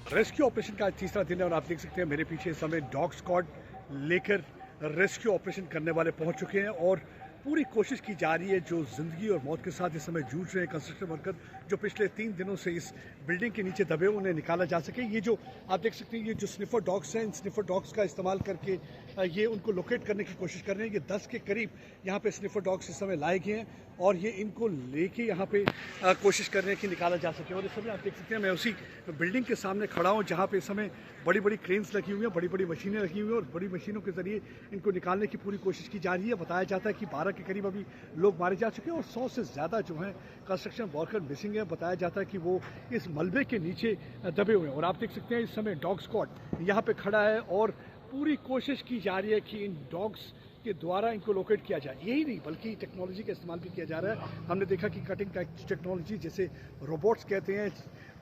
Rescue operation का आज तीसरा दिन है और आप देख सकते हैं मेरे पीछे इस समय डॉग स्क्वाड लेकर रेस्क्यू ऑपरेशन करने वाले पहुंच चुके हैं और पूरी कोशिश की जा रही है जो ज़िंदगी और मौत के साथ इस समय जूझ रहे हैं कंस्ट्रक्शन वर्कर जो पिछले 3 दिनों से इस बिल्डिंग के नीचे दबे उन्हें निकाला जा सके। ये जो आप देख सकते हैं ये जो स्निफर डॉग्स हैं, इन स्निफर डॉग्स का इस्तेमाल करके ये उनको लोकेट करने की कोशिश कर रहे हैं। ये 10 के करीब यहाँ पे स्निफर डॉग्स इस समय लाए गए हैं और ये इनको लेके यहाँ पे कोशिश कर रहे हैं कि निकाला जा सके। और इस समय आप देख सकते हैं मैं उसी बिल्डिंग के सामने खड़ा हूँ जहाँ पे इस समय बड़ी बड़ी क्रेन्स लगी हुई हैं, बड़ी बड़ी मशीनें लगी हुई हैं और बड़ी मशीनों के जरिए इनको निकालने की पूरी कोशिश की जा रही है। बताया जाता है कि 12 के करीब अभी लोग मारे जा चुके हैं और 100 से ज़्यादा जो हैं कंस्ट्रक्शन वर्कर मिसिंग है। बताया जाता है कि वो इस मलबे के नीचे दबे हुए हैं और आप देख सकते हैं इस समय डॉग स्क्वाड यहाँ पे खड़ा है और पूरी कोशिश की जा रही है कि इन डॉग्स के द्वारा इनको लोकेट किया जाए। यही नहीं बल्कि टेक्नोलॉजी का इस्तेमाल भी किया जा रहा है। हमने देखा कि कटिंग टेक्नोलॉजी जैसे रोबोट्स कहते हैं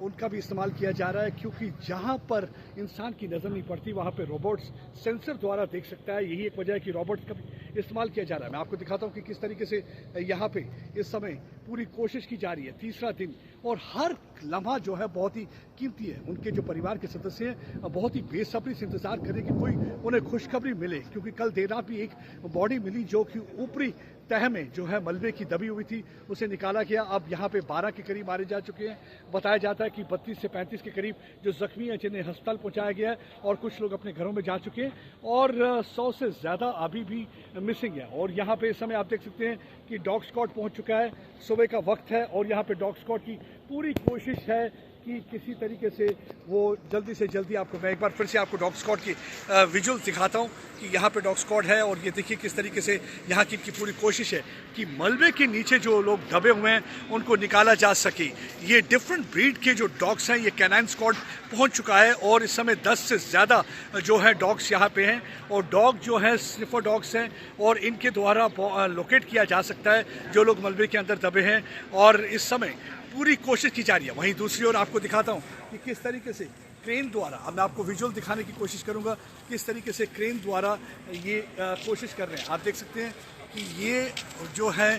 उनका भी इस्तेमाल किया जा रहा है, क्योंकि जहां पर इंसान की नज़र नहीं पड़ती वहां पे रोबोट्स सेंसर द्वारा देख सकता है। यही एक वजह है कि रोबोट्स का भी इस्तेमाल किया जा रहा है। मैं आपको दिखाता हूं कि किस तरीके से यहाँ पे इस समय पूरी कोशिश की जा रही है। तीसरा दिन और हर लम्हा जो है बहुत ही कीमती है। उनके जो परिवार के सदस्य हैं बहुत ही बेसब्री से इंतजार करें कि कोई उन्हें खुशखबरी मिले, क्योंकि कल देर रात भी एक बॉडी मिली जो कि ऊपरी तह में जो है मलबे की दबी हुई थी, उसे निकाला गया। अब यहाँ पे 12 के करीब मारे जा चुके हैं। बताया जाता है कि 32 से 35 के करीब जो जख्मी हैं जिन्हें अस्पताल पहुँचाया गया है और कुछ लोग अपने घरों में जा चुके हैं और 100 से ज़्यादा अभी भी मिसिंग है। और यहाँ पे इस समय आप देख सकते हैं कि डॉग स्क्वाड पहुँच चुका है। सुबह का वक्त है और यहाँ पे डॉग स्क्वाड की पूरी कोशिश है कि किसी तरीके से वो जल्दी से जल्दी आपको मैं एक बार फिर से आपको डॉग स्क्वाड की विजुअल्स दिखाता हूँ कि यहाँ पे डॉग स्क्वाड है और ये देखिए किस तरीके से यहाँ की पूरी कोशिश है कि मलबे के नीचे जो लोग दबे हुए हैं उनको निकाला जा सके। ये डिफरेंट ब्रीड के जो डॉग्स हैं, ये कैनाइन स्क्वाड पहुँच चुका है और इस समय 10 से ज़्यादा जो है डॉग्स यहाँ पे हैं और डॉग जो है स्निफर डॉग्स हैं और इनके द्वारा लोकेट किया जा सकता है जो लोग मलबे के अंदर दबे हैं और इस समय पूरी कोशिश की जा रही है। वहीं दूसरी ओर आपको दिखाता हूं कि किस तरीके से क्रेन द्वारा, अब मैं आपको विजुअल दिखाने की कोशिश करूंगा किस तरीके से क्रेन द्वारा ये कोशिश कर रहे हैं। आप देख सकते हैं कि ये जो है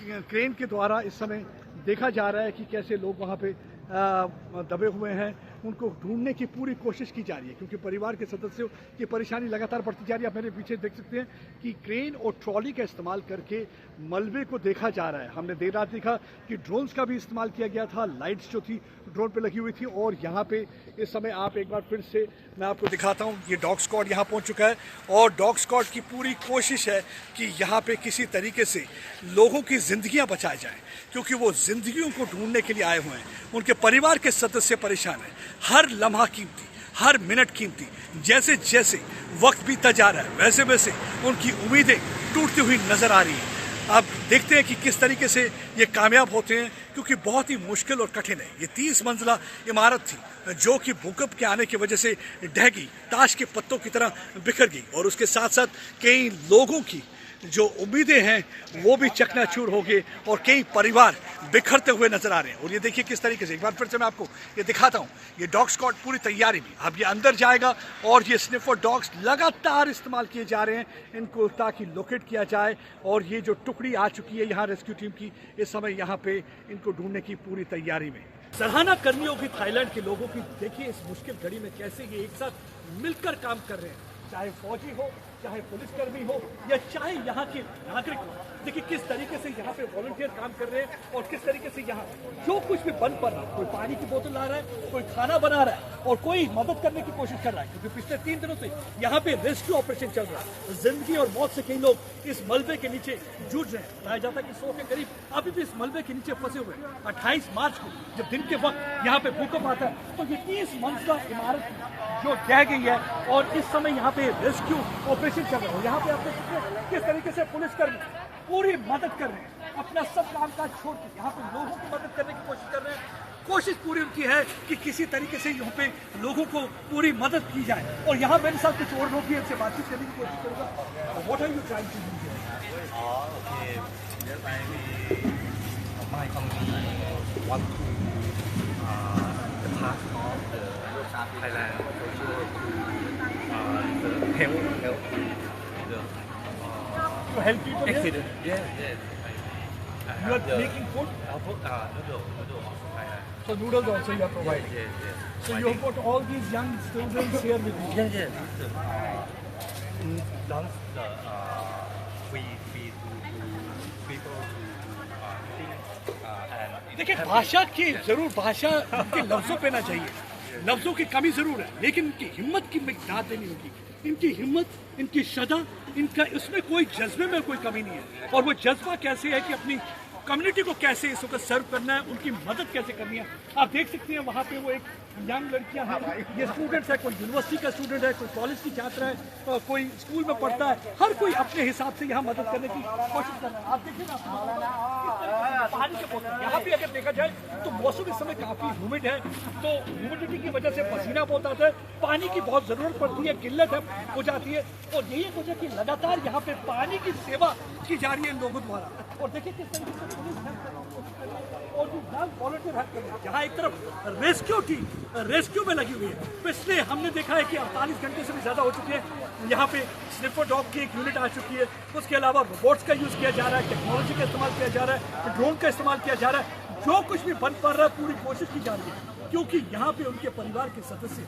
क्रेन के द्वारा इस समय देखा जा रहा है कि कैसे लोग वहाँ पे दबे हुए हैं, उनको ढूंढने की पूरी कोशिश की जा रही है, क्योंकि परिवार के सदस्यों की परेशानी लगातार बढ़ती जा रही है। आप मेरे पीछे देख सकते हैं कि क्रेन और ट्रॉली का इस्तेमाल करके मलबे को देखा जा रहा है। हमने देर रात देखा कि ड्रोन्स का भी इस्तेमाल किया गया था, लाइट्स जो थी ड्रोन पे लगी हुई थी और यहाँ पे इस समय आप एक बार फिर से मैं आपको दिखाता हूँ ये डॉग स्क्वाड यहाँ पहुँच चुका है और डॉग स्क्वाड की पूरी कोशिश है कि यहाँ पे किसी तरीके से लोगों की जिंदगियाँ बचाई जाएँ, क्योंकि वो जिंदगियों को ढूंढने के लिए आए हुए हैं। उनके परिवार के सदस्य परेशान हैं। हर लम्हा कीमती, हर मिनट कीमती। जैसे जैसे वक्त बीतता जा रहा है वैसे वैसे उनकी उम्मीदें टूटती हुई नजर आ रही हैं। अब देखते हैं कि किस तरीके से ये कामयाब होते हैं, क्योंकि बहुत ही मुश्किल और कठिन है। ये 30 मंजिला इमारत थी जो कि भूकंप के आने की वजह से ढह गई, ताश के पत्तों की तरह बिखर गई और उसके साथ साथ कई लोगों की जो उम्मीदें हैं वो भी चकनाचूर हो गए और कई परिवार बिखरते हुए नजर आ रहे हैं। और ये देखिए किस तरीके से, एक बार फिर से मैं आपको ये दिखाता हूँ, ये डॉग स्क्वाड पूरी तैयारी में। अब ये अंदर जाएगा और ये स्निफर डॉग्स लगातार इस्तेमाल किए जा रहे हैं इनको ताकि लोकेट किया जाए। और ये जो टुकड़ी आ चुकी है यहाँ रेस्क्यू टीम की, इस समय यहाँ पे इनको ढूंढने की पूरी तैयारी में। सराहना करनी होगी थाईलैंड के लोगों की। देखिए इस मुश्किल घड़ी में कैसे ये एक साथ मिलकर काम कर रहे हैं, चाहे फौजी हो, चाहे पुलिसकर्मी हो या चाहे यहाँ के नागरिक हो। देखिए किस तरीके से यहाँ पे वॉलंटियर काम कर रहे हैं और किस तरीके से यहाँ जो कुछ भी बन पड़ रहा है, कोई पानी की बोतल ला रहा है, कोई खाना बना रहा है और कोई मदद करने की कोशिश कर रहा है, क्योंकि पिछले 3 दिनों से यहाँ पे रेस्क्यू ऑपरेशन चल रहा है। जिंदगी और मौत से कई लोग इस मलबे के नीचे जूझ रहे हैं। बताया जाता है कि 100 के करीब अभी भी इस मलबे के नीचे फंसे हुए हैं। 28 मार्च को जब दिन के वक्त यहाँ पे भूकंप आता है तो ये 30 मंजिला इमारत जो ढह गई है और इस समय यहाँ पे रेस्क्यू ऑपरेशन चल रहा है। यहाँ पे आप देख सकते हैं किस तरीके से पुलिसकर्मी पूरी मदद कर रहे हैं, अपना सब काम काज छोड़ के यहाँ पे लोगों की मदद करने की कोशिश कर रहे हैं। कोशिश पूरी उनकी है कि किसी तरीके से यहाँ पे लोगों को पूरी मदद की जाए। और यहाँ मेरे साथ कुछ और लोग भी इनसे बातचीत करने की कोशिश करूँगा। What are you trying to do here? Okay. Just my company want to the part of the Thailand social the help the To help people here? accident. Yes. You are making food? Food noodle of Thailand. So noodles also you are providing. Yes. So you have got all these young students here with you. Yes. In lunch, we feed to people to eating and देखिए भाषा की जरूर भाषा इनके लफ्जों पे ना चाहिए, लफ्जों की कमी जरूर है, लेकिन इनकी हिम्मत की मिकदार देनी होगी। इनकी हिम्मत, इनकी शदा, इनका इसमें कोई जज्बे में कोई कमी नहीं है। और वो जज्बा कैसे है कि अपनी कम्युनिटी को कैसे इस वक्त सर्व करना है, उनकी मदद कैसे करनी है। आप देख सकते हैं वहाँ पे वो एक यंग लड़कियां हैं, ये स्टूडेंट्स है, कोई यूनिवर्सिटी का स्टूडेंट है, कोई कॉलेज की छात्र है, कोई स्कूल में पढ़ता है, हर कोई अपने हिसाब से यहाँ मदद करने की कोशिश कर रहा है। आप देखिए ना पानी के मौसम, यहाँ भी अगर देखा जाए तो मौसम इस समय काफी ह्यूमिड है, तो ह्यूमिडिटी की वजह से पसीना बहुत आता है, पानी की बहुत जरूरत पड़ती है, किल्लत हो जाती है। और यही एक वजह की लगातार यहाँ पे पानी की सेवा की जा रही है लोगों द्वारा। और देखिए किस तरीके से पुलिस हेल्प कर रही है और जो वॉलंटियर हेल्प कर रही है। जहाँ एक तरफ रेस्क्यू टीम रेस्क्यू में लगी हुई है, पिछले हमने देखा है कि 48 घंटे से भी ज्यादा हो चुके हैं। यहाँ पे स्निफर डॉग की एक यूनिट आ चुकी है, उसके अलावा रोबोट्स का यूज किया जा रहा है, टेक्नोलॉजी का इस्तेमाल किया जा रहा है, ड्रोन का इस्तेमाल किया जा रहा है। जो कुछ भी बन पा रहा है पूरी कोशिश की जा रही है, क्योंकि यहाँ पे उनके परिवार के सदस्य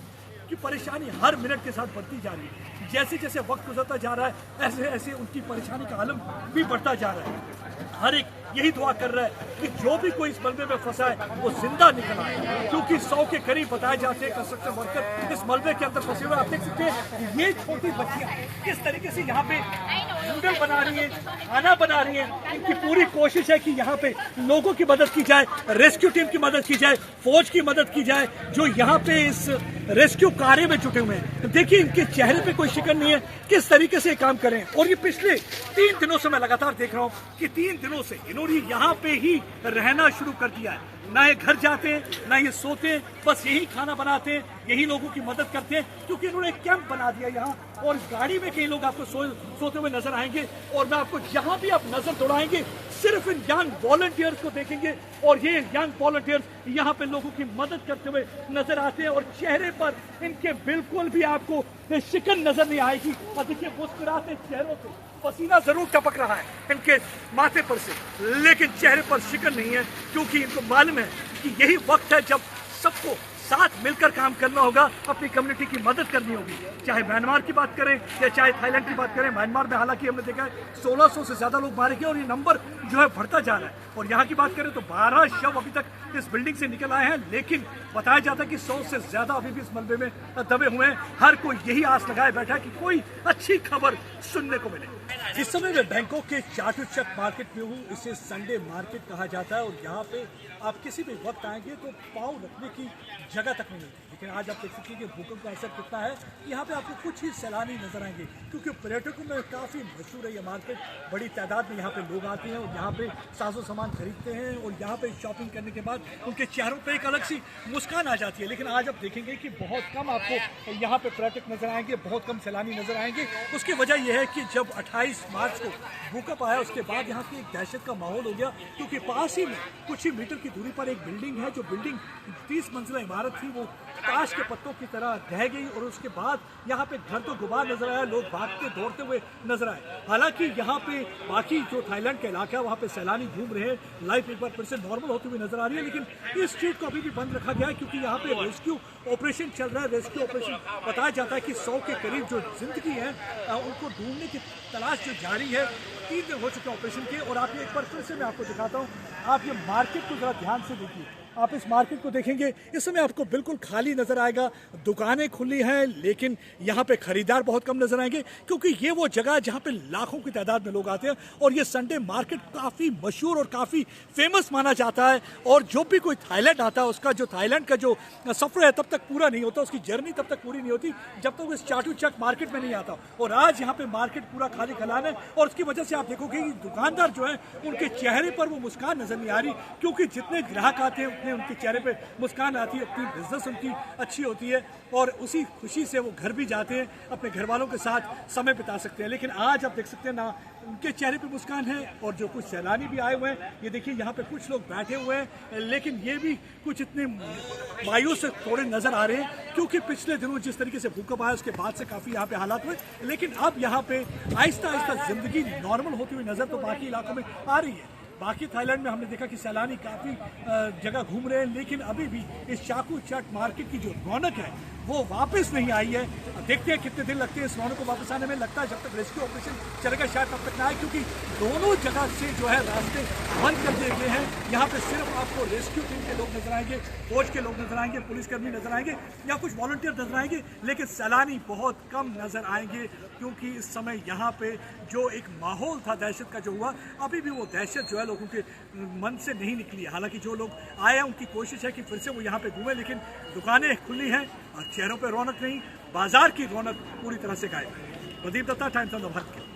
की परेशानी हर मिनट के साथ बढ़ती जा रही है। जैसे जैसे वक्त गुजरता जा रहा है ऐसे ऐसे उनकी परेशानी का आलम भी बढ़ता जा रहा है। हर एक यही दुआ कर रहा है कि जो भी कोई इस मलबे में फंसा है वो जिंदा निकल आए, क्योंकि 100 के करीब बताए जाते हैं कंस्ट्रक्शन वर्कर इस मलबे के अंदर फंसे हुए। आप देख सकते हैं ये छोटी बच्चियां किस तरीके से यहाँ पे नूडल बना रही है, खाना बना रही है। इनकी पूरी कोशिश है कि यहाँ पे लोगों की मदद की जाए, रेस्क्यू टीम की मदद की जाए, फौज की मदद की जाए जो यहाँ पे इस रेस्क्यू कार्य में जुटे हुए हैं। देखिए इनके चेहरे पे कोई शिकन नहीं है, किस तरीके से काम करें। और ये पिछले 3 दिनों से मैं लगातार देख रहा हूँ कि 3 दिनों से इन्होंने यहाँ पे ही रहना शुरू कर दिया है। ना ये घर जाते हैं, ना ये सोते हैं, बस यही खाना बनाते हैं, यही लोगों की मदद करते हैं, क्योंकि इन्होंने एक कैंप बना दिया यहाँ। और गाड़ी में कई लोग आपको सोते हुए नजर आएंगे। और मैं आपको जहाँ भी आप नजर दौड़ाएंगे सिर्फ इन यंग वॉलंटियर्स को देखेंगे, और ये यंग वॉलंटियर्स यहाँ पे लोगों की मदद करते हुए नजर आते हैं। और चेहरे पर इनके बिल्कुल भी आपको शिकन नजर नहीं आएगी। और देखिए मुस्कुराते चेहरों से पसीना जरूर टपक रहा है इनके माथे पर से, लेकिन चेहरे पर शिकन नहीं है, क्योंकि इनको मालूम है कि यही वक्त है जब सबको साथ मिलकर काम करना होगा, अपनी कम्युनिटी की मदद करनी होगी। चाहे म्यांमार की बात करें या चाहे थाईलैंड की बात करें। म्यांमार में हालांकि हमने देखा है 1600 से ज्यादा लोग मारे गए और ये नंबर जो है बढ़ता जा रहा है। और यहाँ की बात करें तो 12 शव अभी तक इस बिल्डिंग से निकल आए हैं, लेकिन बताया जाता है कि 100 से ज्यादा अभी भी इस मलबे में दबे हुए हैं। हर कोई यही आस लगाए बैठा है कि कोई अच्छी खबर सुनने को मिले। इस समय मैं बैंकॉक के चाटुचक मार्केट में हूँ। इसे संडे मार्केट कहा जाता है और यहाँ पे आप किसी भी वक्त आएंगे तो पाँव रखने की जगह तक नहीं मिलती। लेकिन आज आप देख सकते हैं कि भूकंप का असर कितना है। यहाँ पे आपको कुछ ही सैलानी नजर आएंगे, क्योंकि पर्यटकों में काफ़ी मशहूर है ये मार्केट। बड़ी तादाद में यहाँ पे लोग आते हैं और यहाँ पे साजो सामान खरीदते हैं, और यहाँ पे शॉपिंग करने के बाद उनके चेहरों पे एक अलग सी मुस्कान आ जाती है। लेकिन आज आप देखेंगे कि बहुत कम आपको यहाँ पे पर्यटक नजर आएंगे, बहुत कम सैलानी नजर आएंगे। उसकी वजह यह है कि जब 28 मार्च को भूकंप आया उसके बाद यहाँ की एक दहशत का माहौल हो गया, क्योंकि पास ही में कुछ ही मीटर की दूरी पर एक बिल्डिंग है। जो बिल्डिंग 30 मंजिला इमारत थी वो ताश के पत्तों की तरह ढह गई, और उसके बाद यहाँ पे घर तो गुबार नजर आया, लोग भागते दौड़ते हुए नजर आए। हालांकि यहाँ पे बाकी जो थाईलैंड का इलाका है वहाँ पे सैलानी घूम रहे हैं, लाइफ एक बार फिर से नॉर्मल होती हुई नजर आ रही है। लेकिन इस स्ट्रीट को अभी भी बंद रखा गया है, क्योंकि यहाँ पे रेस्क्यू ऑपरेशन चल रहा है। रेस्क्यू ऑपरेशन बताया जाता है कि 100 के करीब जो जिंदगी है उनको ढूंढने की तलाश जो जारी है। 3 दिन हो चुके ऑपरेशन के। और आप ये एक बार फिर से मैं आपको दिखाता हूँ, आप ये मार्केट को जरा ध्यान से देखिए। आप इस मार्केट को देखेंगे इस समय आपको बिल्कुल खाली नजर आएगा। दुकानें खुली हैं, लेकिन यहाँ पे खरीदार बहुत कम नजर आएंगे, क्योंकि ये वो जगह है जहाँ पे लाखों की तादाद में लोग आते हैं। और ये संडे मार्केट काफ़ी मशहूर और काफ़ी फेमस माना जाता है। और जो भी कोई थाईलैंड आता है उसका जो थाईलैंड का जो सफ़र है तब तक पूरा नहीं होता, उसकी जर्नी तब तक पूरी नहीं होती जब तक वो इस चाटुचक मार्केट में नहीं आता। और आज यहाँ पे मार्केट पूरा खाली खलान है, और उसकी वजह से आप देखोगे कि दुकानदार जो है उनके चेहरे पर वो मुस्कान नजर नहीं आ रही, क्योंकि जितने ग्राहक आते हैं उनके चेहरे पे मुस्कान आती है, अपनी बिजनेस उनकी अच्छी होती है, और उसी खुशी से वो घर भी जाते हैं, अपने घर वालों के साथ समय बिता सकते हैं। लेकिन आज आप देख सकते हैं ना उनके चेहरे पे मुस्कान है। और जो कुछ सैलानी भी आए हुए हैं, ये देखिए यहाँ पे कुछ लोग बैठे हुए हैं, लेकिन ये भी कुछ इतने मायूस थोड़े नजर आ रहे हैं, क्योंकि पिछले दिनों जिस तरीके से भूकंप आया उसके बाद से काफ़ी यहाँ पे हालात हुए। लेकिन अब यहाँ पे आहिस्ता आहिस्ता जिंदगी नॉर्मल होती हुई नजर तो बाकी इलाकों में आ रही है। बाकी थाईलैंड में हमने देखा कि सैलानी काफ़ी जगह घूम रहे हैं, लेकिन अभी भी इस चाकू चाट मार्केट की जो रौनक है वो वापस नहीं आई है। देखते हैं कितने दिन लगते हैं इस रौनक को वापस आने में। लगता है जब तक रेस्क्यू ऑपरेशन चलेगा शायद तब तक ना आए, क्योंकि दोनों जगह से जो है रास्ते बंद कर दिए गए हैं। यहाँ पे सिर्फ आपको रेस्क्यू टीम के लोग नजर आएंगे, फौज के लोग नजर आएंगे, पुलिसकर्मी नजर आएंगे या कुछ वॉलंटियर नजर आएंगे, लेकिन सैलानी बहुत कम नजर आएंगे, क्योंकि इस समय यहाँ पे जो एक माहौल था दहशत का जो हुआ, अभी भी वो दहशत जो है लोगों के मन से नहीं निकली है। हालांकि जो लोग आए हैं उनकी कोशिश है कि फिर से वो यहाँ पे घूमें, लेकिन दुकानें खुली हैं और चेहरों पे रौनक नहीं, बाजार की रौनक पूरी तरह से गायब है। Pradeep Datta, times of the Bharat.